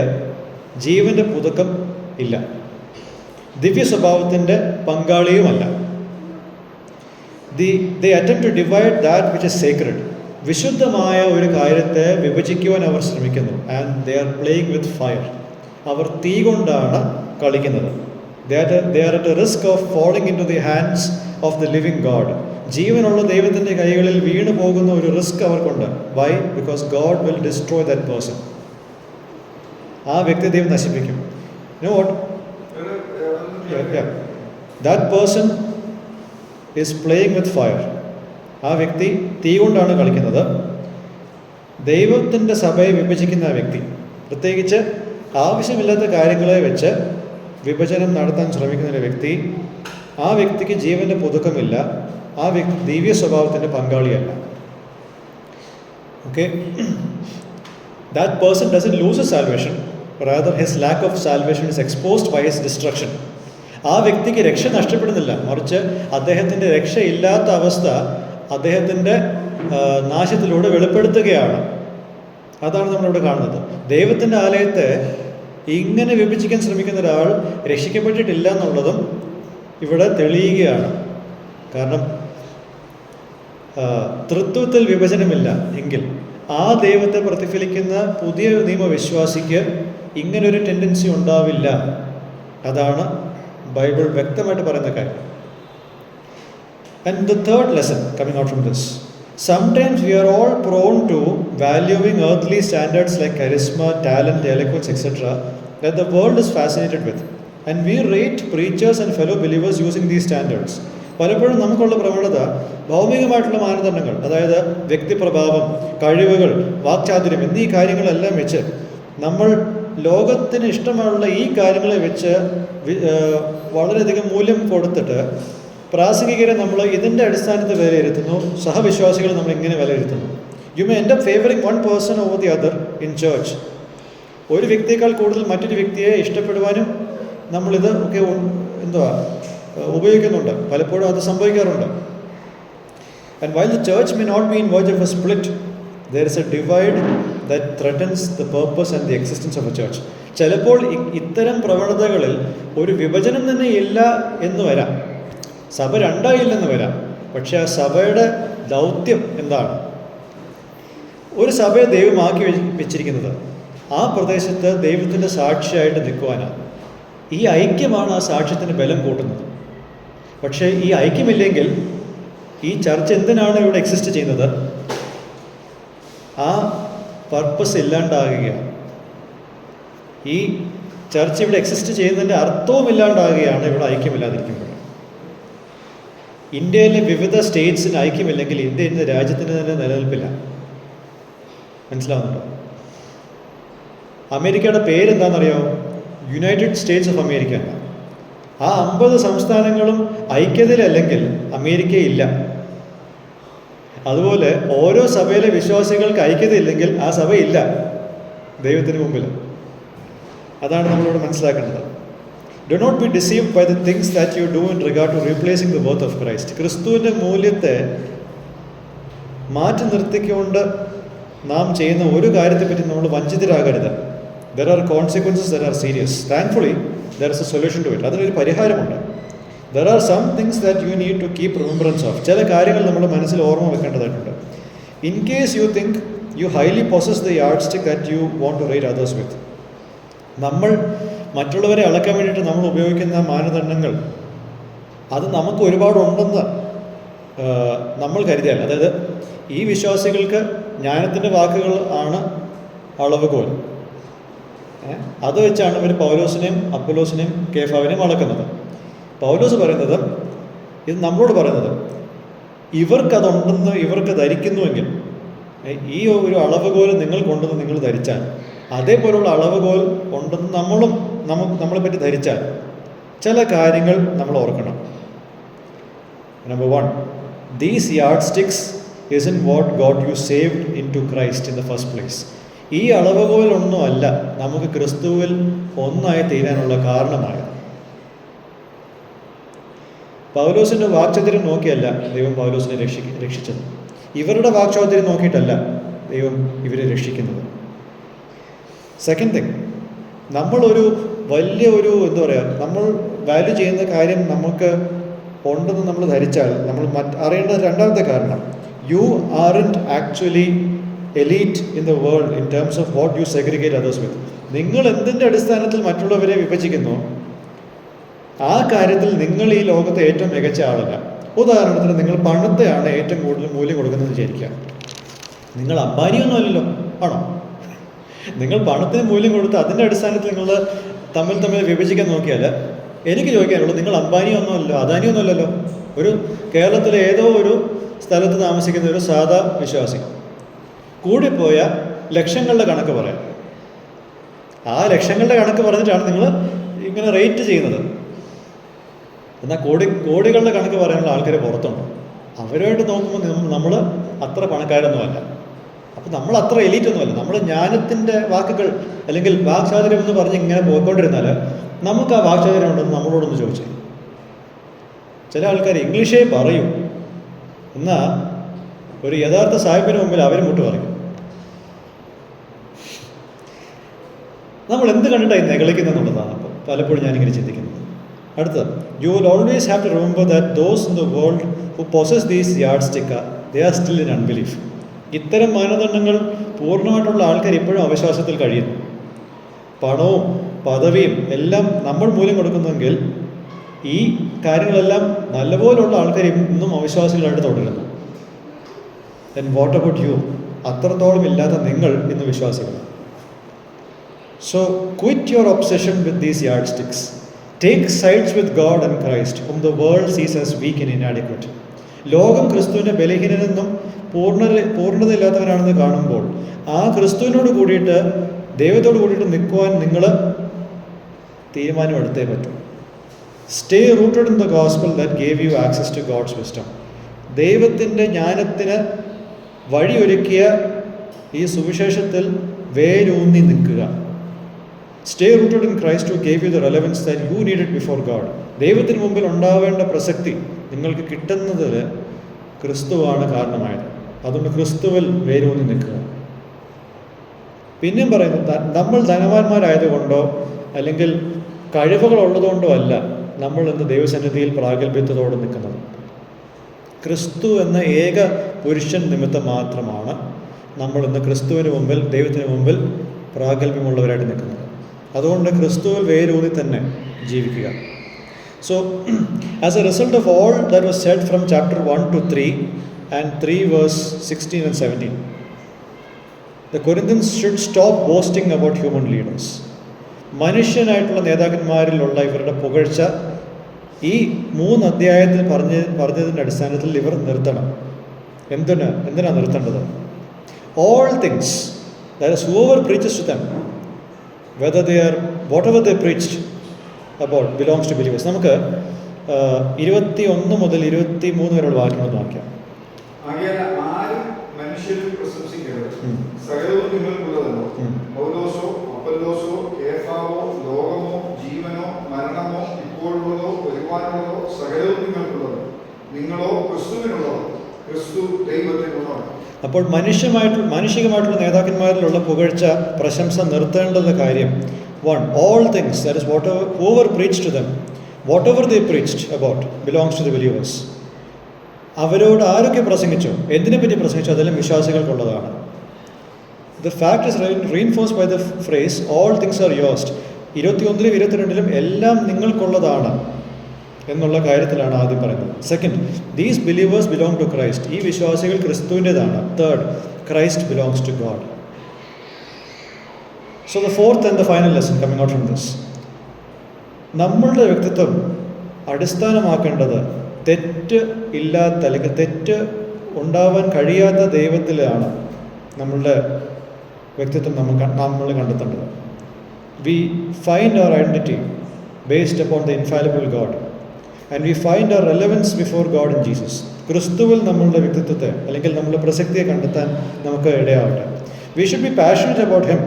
ജീവൻ്റെ പുതുക്കം ഇല്ല, ദിവ്യ സ്വഭാവത്തിൻ്റെ പങ്കാളിയുമല്ല. They attempt to divide that which is sacred. വിശുദ്ധമായ ഒരു കാര്യത്തെ വിഭജിക്കുവാൻ അവർ ശ്രമിക്കുന്നു. And they are playing with fire. അവർ തീ കൊണ്ടാണ് കളിക്കുന്നത്. They are at a risk of falling into the hands of the living God. ജീവനുള്ള ദൈവത്തിൻ്റെ കൈകളിൽ വീണു പോകുന്ന ഒരു റിസ്ക് അവർക്കുണ്ട്. Why? Because God will destroy that person. ആ വ്യക്തി ദൈവം നശിപ്പിക്കും. You know what? Yeah. That person is playing with fire. ആ വ്യക്തി തീ കൊണ്ടാണ് കളിക്കുന്നത്. ദൈവത്തിൻ്റെ സഭയെ വിഭജിക്കുന്ന ആ വ്യക്തി, പ്രത്യേകിച്ച് ആവശ്യമില്ലാത്ത കാര്യങ്ങളെ വെച്ച് വിഭജനം നടത്താൻ ശ്രമിക്കുന്ന ഒരു വ്യക്തി, ആ വ്യക്തിക്ക് ജീവൻ്റെ പുതുക്കമില്ല, ആ വ്യക്തി ദിവ്യ സ്വഭാവത്തിൻ്റെ പങ്കാളിയല്ല. Okay, that person doesn't lose his salvation, rather his lack of salvation is exposed by his destruction. ആ വ്യക്തിക്ക് രക്ഷ നഷ്ടപ്പെടുന്നില്ല, മറിച്ച് അദ്ദേഹത്തിൻ്റെ രക്ഷയില്ലാത്ത അവസ്ഥ അദ്ദേഹത്തിൻ്റെ നാശത്തിലൂടെ വെളിപ്പെടുത്തുകയാണ്. അതാണ് നമ്മളിവിടെ കാണുന്നത്. ദൈവത്തിൻ്റെ ആലയത്തെ ഇങ്ങനെ വിഭജിക്കാൻ ശ്രമിക്കുന്ന ഒരാൾ രക്ഷിക്കപ്പെട്ടിട്ടില്ല എന്നുള്ളതും ഇവിടെ തെളിയുകയാണ്. കാരണം തൃത്വത്തിൽ വിഭജനമില്ല എങ്കിൽ ആ ദൈവത്തെ പ്രതിഫലിക്കുന്ന പുതിയ നിയമവിശ്വാസിക്ക് ഇങ്ങനൊരു ടെൻഡൻസി ഉണ്ടാവില്ല. അതാണ് ബൈബിൾ വ്യക്തമായിട്ട് പറയുന്ന കാര്യം. And the third lesson coming out from this: sometimes we are all prone to valuing earthly standards like charisma, talent, eloquence, etc. that the world is fascinated with, and we rate preachers and fellow believers using these standards. പലപ്പോഴും നമുക്കുള്ള പ്രവണത ഭൗമികമായിട്ടുള്ള മാനദണ്ഡങ്ങൾ, അതായത് വ്യക്തിപ്രഭാവം, കഴിവുകൾ, വാക്ചാതുര്യം എന്നീ കാര്യങ്ങളെല്ലാം വെച്ച് നമ്മൾ ലോകത്തിന് ഇഷ്ടമുള്ള ഈ കാര്യങ്ങളെ വെച്ച് വളരെയധികം മൂല്യം കൊടുത്തിട്ട് പ്രാസംഗികരെ നമ്മൾ ഇതിൻ്റെ അടിസ്ഥാനത്തിൽ വിലയിരുത്തുന്നു, സഹവിശ്വാസികൾ നമ്മൾ ഇങ്ങനെ വിലയിരുത്തുന്നു. You may end up favouring one person over the other in church. ഒരു വ്യക്തിയേക്കാൾ കൂടുതൽ മറ്റൊരു വ്യക്തിയെ ഇഷ്ടപ്പെടുവാനും നമ്മളിത് ഒക്കെ ഉപയോഗിക്കുന്നുണ്ട്. പലപ്പോഴും അത് സംഭവിക്കാറുണ്ട്. And while the church may not be in verge of a split, there is a divide that threatens the purpose and the existence of a church. ചിലപ്പോൾ ഇത്തരം പ്രവണതകളിൽ ഒരു വിഭജനം തന്നെ ഇല്ല എന്ന് വരാം, സഭ രണ്ടായില്ലെന്ന് വരാം. പക്ഷെ ആ സഭയുടെ ദൗത്യം എന്താണ്? ഒരു സഭയെ ദൈവമാക്കി വെച്ചിരിക്കുന്നത് ആ പ്രദേശത്ത് ദൈവത്തിൻ്റെ സാക്ഷിയായിട്ട് നിൽക്കുവാനാണ്. ഈ ഐക്യമാണ് ആ സാക്ഷ്യത്തിന് ബലം കൂട്ടുന്നത്. പക്ഷേ ഈ ഐക്യമില്ലെങ്കിൽ ഈ ചർച്ച എന്തിനാണ് ഇവിടെ എക്സിസ്റ്റ് ചെയ്യുന്നത്? ആ പർപ്പസ് ഇല്ലാണ്ടാകുകയാണ്. ഈ ചർച്ച് ഇവിടെ എക്സിസ്റ്റ് ചെയ്യുന്നതിൻ്റെ അർത്ഥവുമില്ലാണ്ടാകുകയാണ് ഇവിടെ ഐക്യമില്ലാതിരിക്കുമ്പോൾ. ഇന്ത്യയിലെ വിവിധ സ്റ്റേറ്റ്സിന് ഐക്യമില്ലെങ്കിൽ ഇന്ത്യ എന്ന രാജ്യത്തിന് തന്നെ നിലനിൽപ്പില്ല. മനസ്സിലാവുന്നുണ്ടോ? അമേരിക്കയുടെ പേരെന്താണെന്നറിയോ? യുണൈറ്റഡ് സ്റ്റേറ്റ്സ് ഓഫ് അമേരിക്ക എന്നാണ്. ആ 50 സംസ്ഥാനങ്ങളും ഐക്യതയിലല്ലെങ്കിൽ അമേരിക്കയില്ല. അതുപോലെ ഓരോ സഭയിലെ വിശ്വാസികൾക്ക് ഐക്യതയില്ലെങ്കിൽ ആ സഭയില്ല ദൈവത്തിന് മുമ്പിൽ. അതാണ് നമ്മളിവിടെ മനസ്സിലാക്കേണ്ടത്. Do not be deceived by the things that you do in regard to replacing the birth of Christ. ക്രിസ്തുവിൻ്റെ മൂല്യത്തെ മാറ്റി നിർത്തിക്കൊണ്ട് നാം ചെയ്യുന്ന ഒരു കാര്യത്തെപ്പറ്റി നമ്മൾ വഞ്ചിതരാകരുത്. There are consequences there are serious. Thankfully there is a solution to it. അതിനൊരു പരിഹാരമുണ്ട്. There are some things that you need to keep remembrance of. ചില കാര്യങ്ങൾ നമ്മുടെ മനസ്സിൽ ഓർമ്മ വെക്കേണ്ടതായിട്ടുണ്ട്. In case you think you highly possess the yardstick that you want to rate others with. നമ്മൾ മറ്റുള്ളവരെ അളക്കാൻ വേണ്ടിയിട്ട് നമ്മൾ ഉപയോഗിക്കുന്ന മാനദണ്ഡങ്ങൾ അത് നമുക്ക് ഒരുപാടുണ്ടെന്ന് നമ്മൾ കരുതിയാൽ, അതായത് ഈ വിശ്വാസികൾക്ക് ജ്ഞാനത്തിൻ്റെ വാക്കുകൾ ആണ് അളവുകോൽ. അത് വെച്ചാണ് ഇവർ പൗലോസിനെയും അപ്പൊലോസിനെയും കേഫാവിനെയും അളക്കുന്നത്. പൗലോസ് പറയുന്നത്, ഇത് നമ്മളോട് പറയുന്നത്, ഇവർക്കതുണ്ടെന്ന് ഇവർക്ക് ധരിക്കുന്നുവെങ്കിൽ, ഈ ഒരു അളവുകോൽ നിങ്ങൾക്കുണ്ടെന്ന് നിങ്ങൾ ധരിച്ചാൽ, അതേപോലുള്ള അളവുകോൽ ഉണ്ടെന്ന് നമ്മളെപ്പറ്റി ധരിച്ചാൽ ചില കാര്യങ്ങൾ നമ്മൾ ഓർക്കണം. Number 1, these yard sticks isn't what got you saved into Christ in the first place. ഈ അളവുകോലൊന്നും അല്ല നമുക്ക് ക്രിസ്തുവിൽ ഒന്നായി തീരാനുള്ള കാരണമായത്. പൗലോസിൻ്റെ വാക്ചാതുര്യം നോക്കിയല്ല ദൈവം പൗലോസിനെ രക്ഷിച്ചത്. ഇവരുടെ വാക്ചാതുര്യം നോക്കിയിട്ടല്ല ദൈവം ഇവരെ രക്ഷിക്കുന്നത്. സെക്കൻഡ് തിങ്, നമ്മളൊരു വലിയ എന്താ പറയുക, നമ്മൾ വാല്യൂ ചെയ്യുന്ന കാര്യം നമുക്ക് ഉണ്ടെന്ന് നമ്മൾ ധരിച്ചാൽ നമ്മൾ അറിയേണ്ട രണ്ടാമത്തെ കാരണം, you aren't actually elite in the world in terms of what you segregate others with. നിങ്ങൾ എന്തിൻ്റെ അടിസ്ഥാനത്തിൽ മറ്റുള്ളവരെ വിഭജിക്കുന്നു, ആ കാര്യത്തിൽ നിങ്ങൾ ഈ ലോകത്തെ ഏറ്റവും മികച്ച ആളല്ല. ഉദാഹരണത്തിന്, നിങ്ങൾ പണത്തെയാണ് ഏറ്റവും കൂടുതൽ മൂല്യം കൊടുക്കുന്നത് വിചാരിക്കുക. നിങ്ങൾ അംബാനിയൊന്നും അല്ലല്ലോ, ആണോ? നിങ്ങൾ പണത്തിന് മൂല്യം കൊടുത്ത് അതിൻ്റെ അടിസ്ഥാനത്തിൽ നിങ്ങൾ തമ്മിൽ വിഭജിക്കാൻ നോക്കിയാൽ എനിക്ക് ചോദിക്കാനുള്ളൂ, നിങ്ങൾ അംബാനിയൊന്നും അല്ലല്ലോ, അദാനിയൊന്നും അല്ലല്ലോ. ഒരു കേരളത്തിലെ ഏതോ ഒരു സ്ഥലത്ത് താമസിക്കുന്ന ഒരു സാധാ വിശ്വാസി കൂടിപ്പോയ ലക്ഷങ്ങളുടെ കണക്ക് പറയാം. ആ ലക്ഷങ്ങളുടെ കണക്ക് പറഞ്ഞിട്ടാണ് നിങ്ങൾ ഇങ്ങനെ റേറ്റ് ചെയ്യുന്നത്. എന്നാൽ കോടികളുടെ കണക്ക് പറയാനുള്ള ആൾക്കാർ പുറത്തുണ്ട്. അവരുമായിട്ട് നോക്കുമ്പോൾ നമ്മൾ അത്ര പണക്കാരൊന്നുമല്ല. അപ്പം നമ്മൾ അത്ര എലീറ്റൊന്നുമല്ല. നമ്മൾ ജ്ഞാനത്തിൻ്റെ വാക്കുകൾ അല്ലെങ്കിൽ വാക്ചാതുര്യം എന്ന് പറഞ്ഞ് ഇങ്ങനെ പോയിക്കൊണ്ടിരുന്നാൽ നമുക്ക് ആ വാക്ചാതുര്യം ഉണ്ടെന്ന് നമ്മളോടൊന്ന് ചോദിച്ചു. ചില ആൾക്കാർ ഇംഗ്ലീഷേ പറയും, എന്നാൽ ഒരു യഥാർത്ഥ സാഹിബിന് മുമ്പിൽ അവർ മുട്ട് പറയും. നമ്മൾ എന്ത് കണ്ടിട്ടായി നിഗളിക്കുന്നുള്ളതാണ് പലപ്പോഴും ഞാനിങ്ങനെ ചിന്തിക്കുന്നത്. അടുത്തത്, you will always have to remember that those in the world who possess these yardstick they are still in unbelief. ഇത്തരം മാനദണ്ഡങ്ങൾ പൂർണ്ണമായിട്ടുള്ള ആൾക്കാർ ഇപ്പോഴും അവിശ്വാസത്തിൽ കഴിയുന്നു. പണവും പദവിയും എല്ലാം നമ്മൾ മൂല്യം കൊടുക്കുന്നെങ്കിൽ ഈ കാര്യങ്ങളെല്ലാം നല്ലപോലുള്ള ആൾക്കാർ ഇന്നും അവിശ്വാസികളായിട്ട് തുടരുന്നു. Then what about you? അത്രത്തോളം ഇല്ലാത്ത നിങ്ങൾ ഇന്ന് വിശ്വാസികളാണ്. So quit your obsession with these yardsticks. Take sides with God and Christ whom the world sees as weak and inadequate. ലോകം ക്രിസ്തുവിനെ ബലഹീനനെന്നും പൂർണ്ണതയില്ലാത്തവനാണെന്ന് കാണുമ്പോൾ ആ ക്രിസ്തുവിനോട് കൂടിയിട്ട് ദൈവത്തോട് കൂടിയിട്ട് നിൽക്കുവാൻ നിങ്ങൾ തീരുമാനമെടുത്തേ പറ്റും. Stay rooted in the gospel that gave you access to God's wisdom. ദൈവത്തിൻ്റെ ജ്ഞാനത്തിന് വഴിയൊരുക്കിയ ഈ സുവിശേഷത്തിൽ വേരൂന്നി നിൽക്കുക. Stay rooted in Christ who gave you the relevance that you needed before God. ദൈവത്തിന് മുമ്പിൽ ഉണ്ടാവേണ്ട പ്രസക്തി നിങ്ങൾക്ക് കിട്ടുന്നതിൽ ക്രിസ്തുവാണ് കാരണമായത്. അതുകൊണ്ട് ക്രിസ്തുവിൽ വേരൂന്നി നിൽക്കുക. പിന്നെയും പറയുന്നത്, നമ്മൾ ധനവാന്മാരായതുകൊണ്ടോ അല്ലെങ്കിൽ കഴിവുകൾ ഉള്ളതുകൊണ്ടോ അല്ല നമ്മൾ ഇന്ന് ദൈവസന്നിധിയിൽ പ്രാഗൽഭ്യത്തോടെ നിൽക്കുന്നത്. ക്രിസ്തു എന്ന ഏക പുരുഷൻ നിമിത്തം മാത്രമാണ് നമ്മൾ ഇന്ന് ക്രിസ്തുവിന് മുമ്പിൽ ദൈവത്തിന് മുമ്പിൽ പ്രാഗൽഭ്യമുള്ളവരായിട്ട് നിൽക്കുന്നത്. അതുകൊണ്ട് ക്രിസ്തുവിൽ വേരൂന്നി തന്നെ ജീവിക്കുക. So as a result of all that was said from chapter 1 to 3 and 3 verse 16 and 17, the Corinthians should stop boasting about human leaders. മനുഷ്യനായിട്ടുള്ള നേതാക്കന്മാരിലുള്ള ഇവരുടെ പുകഴ്ച ഈ 3 അധ്യായത്തിൽ പറഞ്ഞതിൻ്റെ അടിസ്ഥാനത്തിൽ ഇവർ നിർത്തണം. എന്തിനാണ് നിർത്തേണ്ടത്? All things, that is, whoever preaches to them, whatever they preached about belongs to believers. നമുക്ക് 21 മുതൽ 23 വരെയുള്ള വാക്യങ്ങൾ നോക്കാം. ആരും മനുഷ്യരിൽ പ്രശംസിക്കരുത്. സകലവും നിങ്ങൾക്കുള്ളതല്ലോ. പൗലോസോ അപ്പൊല്ലോസോ കേഫാവോ ലോകമോ ജീവനോ മരണമോ ഇപ്പോഴുള്ളതോ വരുവാനുള്ളതോ സകലവും നിങ്ങൾക്കുള്ളത്. നിങ്ങളോ ക്രിസ്തുവിനുള്ളതോ, ക്രിസ്തു ദൈവത്തിനുള്ളതോ. അപ്പോൾ മാനുഷികമായിട്ടുള്ള നേതാക്കന്മാരിലുള്ള പുകഴ്ച, പ്രശംസ നിർത്തേണ്ടുന്ന കാര്യം, 1, all things, that is, whoever preached to them, whatever they preached about belongs to the believers. അവരോട് ആരൊക്കെ പ്രസംഗിച്ചോ, എന്തിനെപ്പറ്റി പ്രസംഗിച്ചോ, അതെല്ലാം വിശ്വാസികൾക്കുള്ളതാണ്. The fact is reinforced by the phrase all things are yours. 21-ലും 22-ലും എല്ലാം നിങ്ങൾക്കുള്ളതാണ് എന്നുള്ള കാര്യത്തിലാണ് ആദ്യം പറയുന്നത്. Second, these believers belong to Christ. ഈ വിശ്വാസികൾ ക്രിസ്തുവിൻ്റെതാണ്. Third, Christ belongs to God. So the fourth and the final lesson coming out from this, നമ്മളുടെ വ്യക്തിത്വം അടിസ്ഥാനമാക്കേണ്ടത് തെറ്റ് ഇല്ലാത്ത, അല്ലെങ്കിൽ തെറ്റ് ഉണ്ടാവാൻ കഴിയാത്ത ദൈവത്തിലാണ് നമ്മളുടെ വ്യക്തിത്വം നമ്മൾ കണ്ടെത്തേണ്ടത്. We find our identity based upon the infallible God and we find our relevance before God in Jesus. ക്രിസ്തുവിൽ നമ്മളുടെ വ്യക്തിത്വത്തെ, അല്ലെങ്കിൽ നമ്മളുടെ പ്രസക്തിയെ കണ്ടെത്താൻ നമുക്ക് ഇടയാവട്ടെ. We should be passionate about him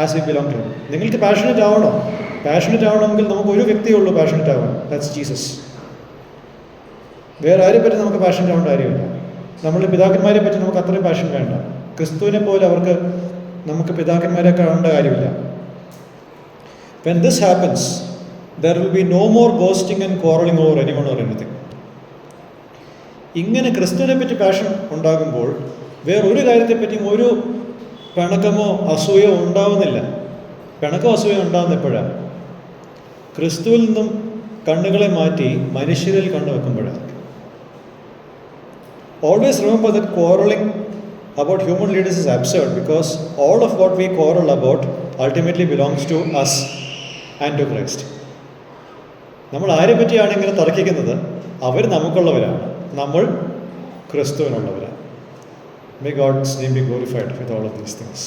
as we belong to him. നിങ്ങൾക്ക് പാഷനറ്റ് ആവണമെങ്കിൽ നമുക്ക് ഒരു വ്യക്തിയേ ഉള്ളൂ പാഷനറ്റ് ആവാൻ, ദാറ്റ്സ് ജീസസ്. വേറെ ആരെ പറ്റി നമുക്ക് പാഷൻ ആവേണ്ട കാര്യമില്ല. നമ്മളുടെ പിതാക്കന്മാരെ പറ്റി നമുക്ക് അത്രയും പാഷൻ വേണ്ട. ക്രിസ്തുവിനെ പോലെ നമുക്ക് പിതാക്കന്മാരെ കാണേണ്ട കാര്യമില്ല. When this happens, there will be no more boasting and quarreling over anyone or anything. ഇങ്ങനെ ക്രിസ്തുവിനെ പറ്റി പാഷൻ ഉണ്ടാകുമ്പോൾ വേറൊരു കാര്യത്തെപ്പറ്റിയും ഒരു പിണക്കമോ അസൂയോ ഉണ്ടാവുന്നില്ല. പിണക്കമോ അസൂയോ ഉണ്ടാകുന്ന എപ്പോഴാണ്? ക്രിസ്തുവിൽ നിന്നും കണ്ണുകളെ മാറ്റി മനുഷ്യരിൽ കണ്ണുവെക്കുമ്പോഴാണ്. Always remember that quarreling about human leaders is absurd, because all of what we quarrel about ultimately belongs to us and to Christ. നമ്മൾ ആരെ പറ്റിയാണ് ഇങ്ങനെ തർക്കിക്കുന്നത്? അവർ നമുക്കുള്ളവരാണ്, നമ്മൾ ക്രിസ്തുവിനുള്ളവരാണ്. May God's name be glorified with all of these things.